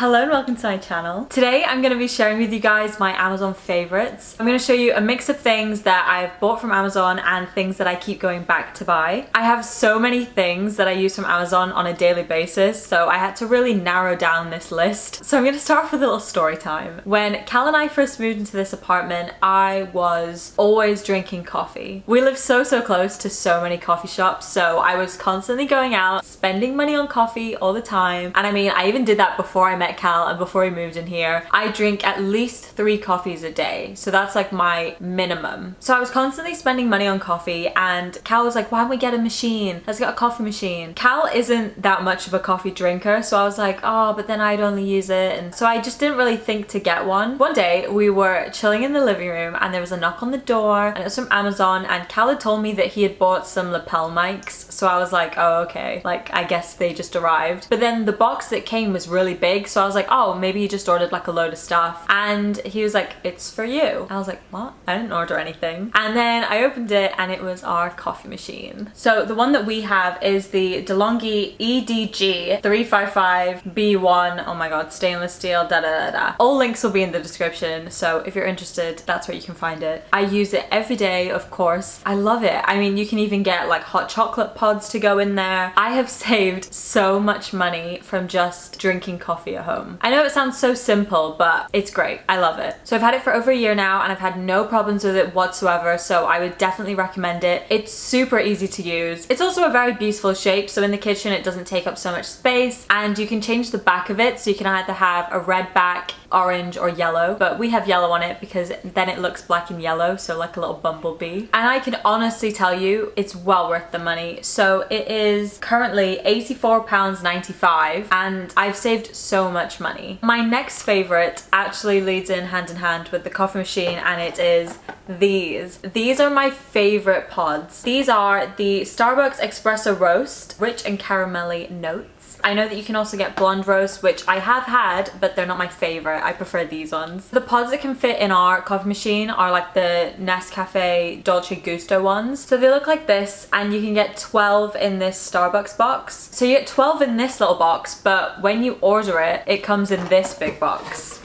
Hello and welcome to my channel. Today I'm going to be sharing with you guys my Amazon favorites. I'm going to show you a mix of things that I've bought from Amazon and things that I keep going back to buy. I have so many things that I use from Amazon on a daily basis, so I had to really narrow down this list. So I'm going to start off with a little story time. When Cal and I first moved into this apartment, I was always drinking coffee. We live so close to so many coffee shops, so I was constantly going out, spending money on coffee all the time. And I mean, I even did that before I met Cal and before we moved in here. I drink at least 3 coffees a day, so that's like my minimum. So I was constantly spending money on coffee, and Cal was like, why don't we get a machine? Let's get a coffee machine. Cal isn't that much of a coffee drinker, so I was like, oh, but then I'd only use it, and so I just didn't really think to get one. One day we were chilling in the living room and there was a knock on the door, and it was from Amazon, and Cal had told me that he had bought some lapel mics, so I was like, oh, okay, like I guess they just arrived. But then the box that came was really big, so I was like, oh, maybe he just ordered like a load of stuff. And he was like, it's for you. I was like, what? I didn't order anything. And then I opened it and it was our coffee machine. So the one that we have is the DeLonghi EDG 355B1. Oh my god, stainless steel, da da da da. All links will be in the description, so if you're interested, that's where you can find it. I use it every day, of course. I love it. I mean, you can even get like hot chocolate pods to go in there. I have saved so much money from just drinking coffee at home. I know it sounds so simple, but it's great. I love it. So I've had it for over a year now and I've had no problems with it whatsoever, so I would definitely recommend it. It's super easy to use. It's also a very beautiful shape, so in the kitchen it doesn't take up so much space, and you can change the back of it, so you can either have a red back, orange, or yellow, but we have yellow on it because then it looks black and yellow, so like a little bumblebee. And I can honestly tell you it's well worth the money. So it is currently £84.95 and I've saved so much money. My next favorite actually leads in hand with the coffee machine, and it is these. These are my favorite pods. These are the Starbucks Espresso Roast, rich and caramelly notes. I know that you can also get blonde roast, which I have had, but they're not my favorite. I prefer these ones. The pods that can fit in our coffee machine are like the Nescafe Dolce Gusto ones. So they look like this, and you can get 12 in this Starbucks box. So you get 12 in this little box, but when you order it, it comes in this big box.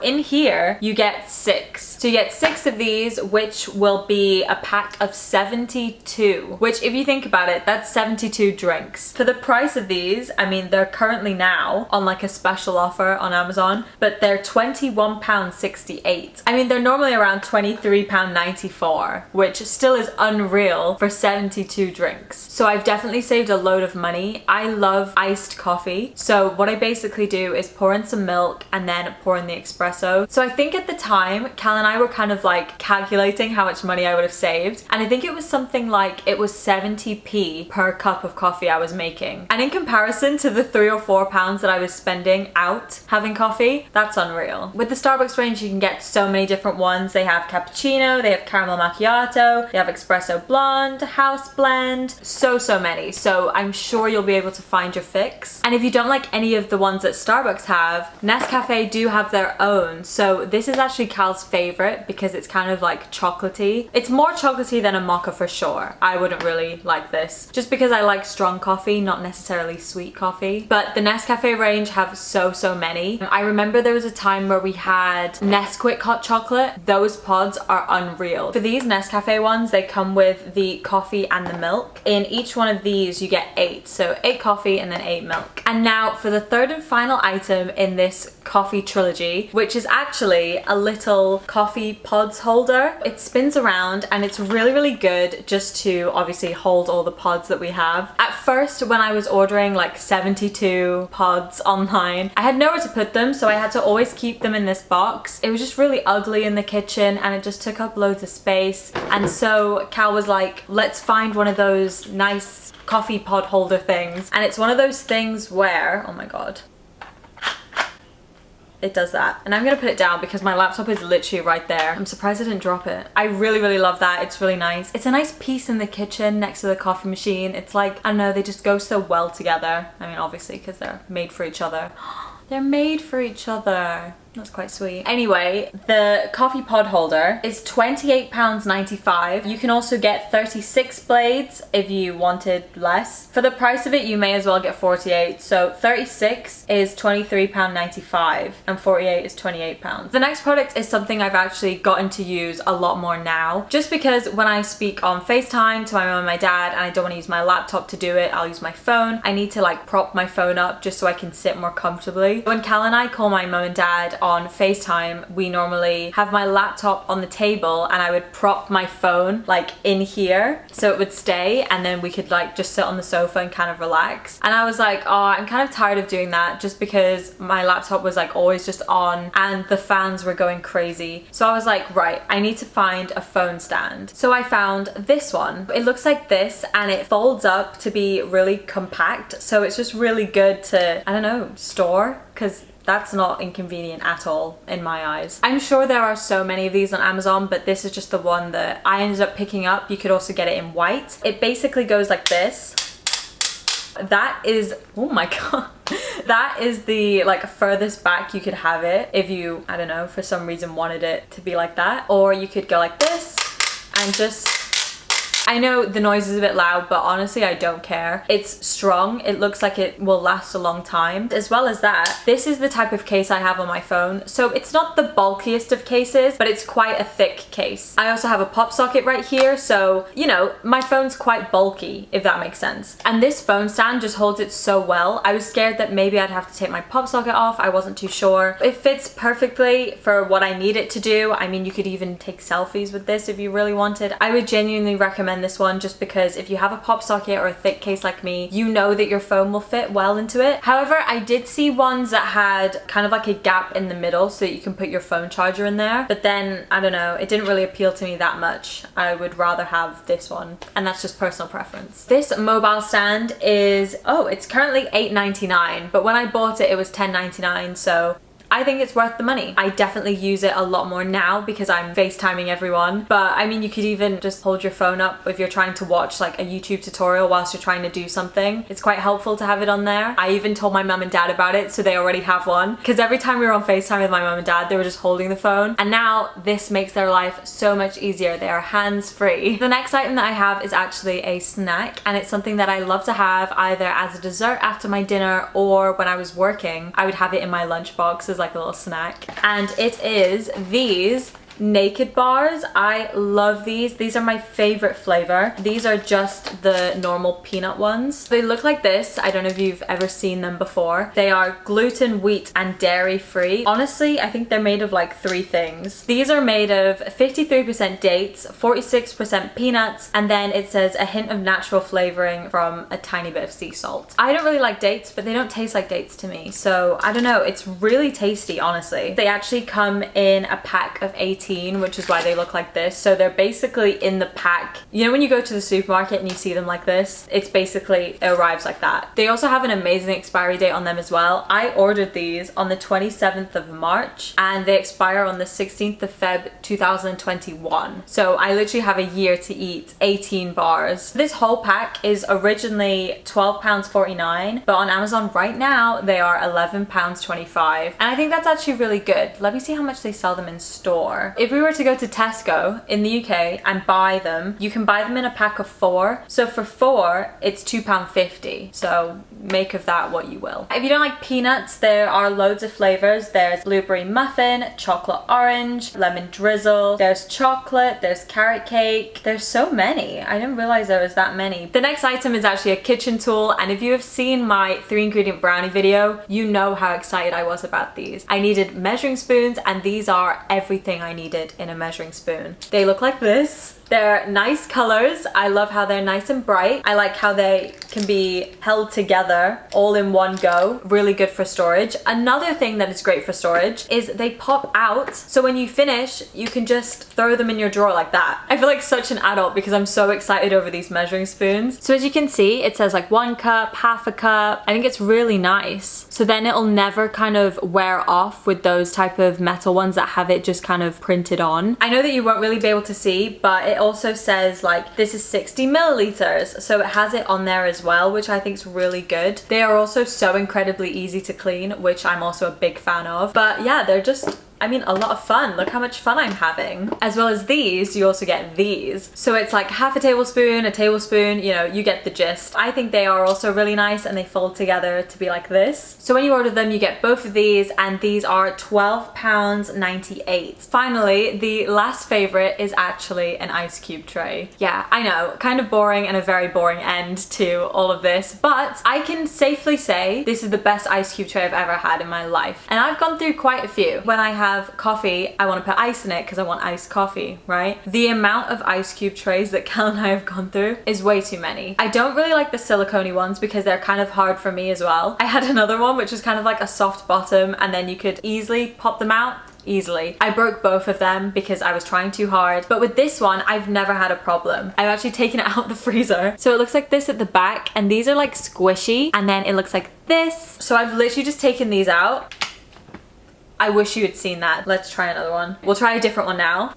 In here, you get 6. So you get 6 of these, which will be a pack of 72, which if you think about it, that's 72 drinks. For the price of these, I mean, they're currently now on like a special offer on Amazon, but they're £21.68. I mean, they're normally around £23.94, which still is unreal for 72 drinks. So I've definitely saved a load of money. I love iced coffee. So what I basically do is pour in some milk and then pour in the espresso. So I think at the time, Cal and I were kind of like calculating how much money I would have saved. And I think it was something like, it was 70p per cup of coffee I was making. And in comparison to the £3 or £4 that I was spending out having coffee, that's unreal. With the Starbucks range, you can get so many different ones. They have cappuccino, they have caramel macchiato, they have espresso blonde, house blend, so many. So I'm sure you'll be able to find your fix. And if you don't like any of the ones that Starbucks have, Nescafe do have their own. So this is actually Cal's favorite because it's kind of like chocolatey. It's more chocolatey than a mocha for sure. I wouldn't really like this just because I like strong coffee, not necessarily sweet coffee. But the Nescafe range have so many. I remember there was a time where we had Nesquik hot chocolate. Those pods are unreal. For these Nescafe ones, they come with the coffee and the milk. In each one of these, you get 8. So 8 coffee and then 8 milk. And now for the third and final item in this coffee trilogy, which is actually a little coffee pods holder. It spins around and it's really good just to obviously hold all the pods that we have. At first, when I was ordering like 72 pods online, I had nowhere to put them, so I had to always keep them in this box. It was just really ugly in the kitchen and it just took up loads of space. And so Cal was like, let's find one of those nice coffee pod holder things. And it's one of those things where, oh my god, it does that. And I'm gonna put it down because my laptop is literally right there. I'm surprised I didn't drop it. I really love that. It's really nice. It's a nice piece in the kitchen next to the coffee machine. It's like, I don't know, they just go so well together. I mean, obviously, because they're made for each other. They're made for each other. That's quite sweet. Anyway, the coffee pod holder is £28.95. You can also get 36 blades if you wanted less. For the price of it, you may as well get 48. So 36 is £23.95 and 48 is £28. The next product is something I've actually gotten to use a lot more now. Just because when I speak on FaceTime to my mom and my dad and I don't want to use my laptop to do it, I'll use my phone. I need to like prop my phone up just so I can sit more comfortably. When Cal and I call my mom and dad on FaceTime, we normally have my laptop on the table and I would prop my phone like in here so it would stay, and then we could like just sit on the sofa and kind of relax. And I was like, oh, I'm kind of tired of doing that just because my laptop was like always just on and the fans were going crazy. So I was like, right, I need to find a phone stand. So I found this one. It looks like this and it folds up to be really compact. So it's just really good to, I don't know, store, because that's not inconvenient at all in my eyes. I'm sure there are so many of these on Amazon, but this is just the one that I ended up picking up. You could also get it in white. It basically goes like this. That is, oh my god. That is the like furthest back you could have it if you, I don't know, for some reason wanted it to be like that. Or you could go like this and just, I know the noise is a bit loud, but honestly, I don't care. It's strong. It looks like it will last a long time. As well as that, this is the type of case I have on my phone. So it's not the bulkiest of cases, but it's quite a thick case. I also have a pop socket right here. So, you know, my phone's quite bulky, if that makes sense. And this phone stand just holds it so well. I was scared that maybe I'd have to take my pop socket off. I wasn't too sure. It fits perfectly for what I need it to do. I mean, you could even take selfies with this if you really wanted. I would genuinely recommend this one just because if you have a pop socket or a thick case like me, you know that your phone will fit well into it. However, I did see ones that had kind of like a gap in the middle so that you can put your phone charger in there. But then, I don't know, it didn't really appeal to me that much. I would rather have this one, and that's just personal preference. This mobile stand is, oh, it's currently $8.99, but when I bought it, it was $10.99, so I think it's worth the money. I definitely use it a lot more now because I'm FaceTiming everyone. But I mean, you could even just hold your phone up if you're trying to watch like a YouTube tutorial whilst you're trying to do something. It's quite helpful to have it on there. I even told my mum and dad about it, so they already have one. Because every time we were on FaceTime with my mum and dad, they were just holding the phone. And now this makes their life so much easier. They are hands-free. The next item that I have is actually a snack, and it's something that I love to have either as a dessert after my dinner, or when I was working, I would have it in my lunchbox as like a little snack. And it is these naked bars. I love these. These are my favorite flavor. These are just the normal peanut ones. They look like this. I don't know if you've ever seen them before. They are gluten, wheat, and dairy free. Honestly, I think they're made of like 3 things. These are made of 53% dates, 46% peanuts, and then it says a hint of natural flavoring from a tiny bit of sea salt. I don't really like dates, but they don't taste like dates to me. So I don't know. It's really tasty, honestly. They actually come in a pack of 18, which is why they look like this. So they're basically in the pack. You know when you go to the supermarket and you see them like this? It's basically, it arrives like that. They also have an amazing expiry date on them as well. I ordered these on the 27th of March and they expire on the 16th of Feb 2021. So I literally have a year to eat 18 bars. This whole pack is originally £12.49, but on Amazon right now they are £11.25. And I think that's actually really good. Let me see how much they sell them in store. If we were to go to Tesco in the UK and buy them, you can buy them in a pack of 4. So for 4, it's £2.50. So make of that what you will. If you don't like peanuts, there are loads of flavors. There's blueberry muffin, chocolate orange, lemon drizzle, there's chocolate, there's carrot cake. There's so many. I didn't realize there was that many. The next item is actually a kitchen tool, and if you have seen my 3-ingredient brownie video, you know how excited I was about these. I needed measuring spoons, and these are everything I needed in a measuring spoon. They look like this. They're nice colors. I love how they're nice and bright. I like how they can be held together all in one go. Really good for storage. Another thing that is great for storage is they pop out. So when you finish, you can just throw them in your drawer like that. I feel like such an adult because I'm so excited over these measuring spoons. So as you can see, it says like 1 cup, half a cup. I think it's really nice. So then it'll never kind of wear off with those type of metal ones that have it just kind of printed on. I know that you won't really be able to see, but it also says like this is 60 milliliters, so it has it on there as well, which I think is really good. They are also so incredibly easy to clean, which I'm also a big fan of. But yeah, they're just, I mean, a lot of fun. Look how much fun I'm having. As well as these, you also get these. So it's like half a tablespoon, you know, you get the gist. I think they are also really nice and they fold together to be like this. So when you order them, you get both of these, and these are £12.98. Finally, the last favorite is actually an ice cube tray. Yeah, I know, kind of boring and a very boring end to all of this, but I can safely say this is the best ice cube tray I've ever had in my life. And I've gone through quite a few. When I have coffee, I want to put ice in it because I want iced coffee, right? The amount of ice cube trays that Cal and I have gone through is way too many. I don't really like the silicone ones because they're kind of hard for me as well. I had another one which was kind of like a soft bottom, and then you could easily pop them out. Easily. I broke both of them because I was trying too hard, but with this one I've never had a problem. I've actually taken it out the freezer, so it looks like this at the back, and these are like squishy, and then it looks like this. So I've literally just taken these out. I wish you had seen that. Let's try another one. We'll try a different one now.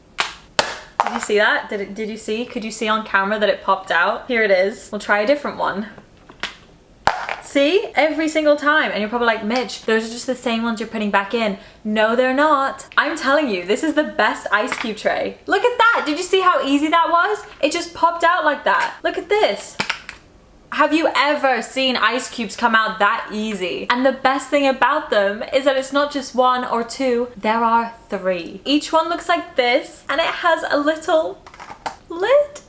Did you see that? Did you see? Could you see on camera that it popped out? Here it is. We'll try a different one. See? Every single time. And you're probably like, Mitch, those are just the same ones you're putting back in. No, they're not. I'm telling you, this is the best ice cube tray. Look at that. Did you see how easy that was? It just popped out like that. Look at this. Have you ever seen ice cubes come out that easy? And the best thing about them is that it's not just one or two, there are 3. Each one looks like this, and it has a little lid.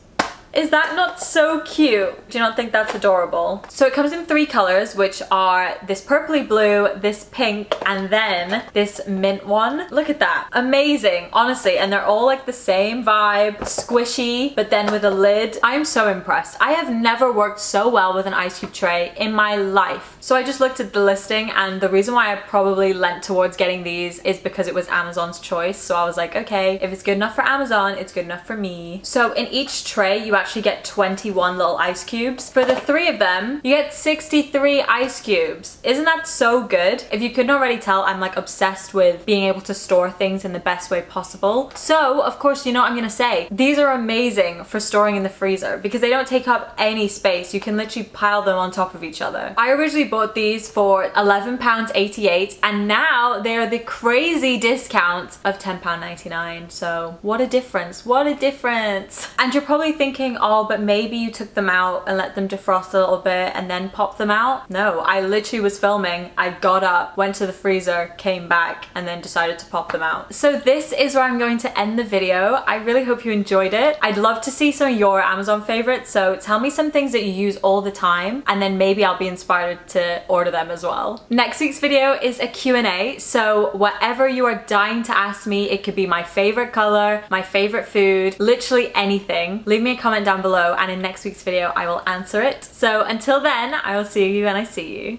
Is that not so cute? Do you not think that's adorable? So it comes in 3 colors, which are this purpley blue, this pink, and then this mint one. Look at that. Amazing, honestly. And they're all like the same vibe, squishy, but then with a lid. I'm so impressed. I have never worked so well with an ice cube tray in my life. So I just looked at the listing, and the reason why I probably leant towards getting these is because it was Amazon's choice. So I was like, okay, if it's good enough for Amazon, it's good enough for me. So in each tray, you actually get 21 little ice cubes. For the 3 of them, you get 63 ice cubes. Isn't that so good? If you couldn't already tell, I'm like obsessed with being able to store things in the best way possible. So of course, you know what I'm gonna say. These are amazing for storing in the freezer because they don't take up any space. You can literally pile them on top of each other. I originally bought these for £11.88, and now they're the crazy discount of £10.99. So what a difference, what a difference. And you're probably thinking, oh, but maybe you took them out and let them defrost a little bit and then pop them out. No, I literally was filming, I got up, went to the freezer, came back, and then decided to pop them out. So this is where I'm going to end the video. I really hope you enjoyed it. I'd love to see some of your Amazon favorites, so tell me some things that you use all the time, and then maybe I'll be inspired to order them as well. Next week's video is a Q&A, so whatever you are dying to ask me, it could be my favorite color, my favorite food, literally anything. Leave me a comment down below, and in next week's video I will answer it. So until then, I will see you when I see you.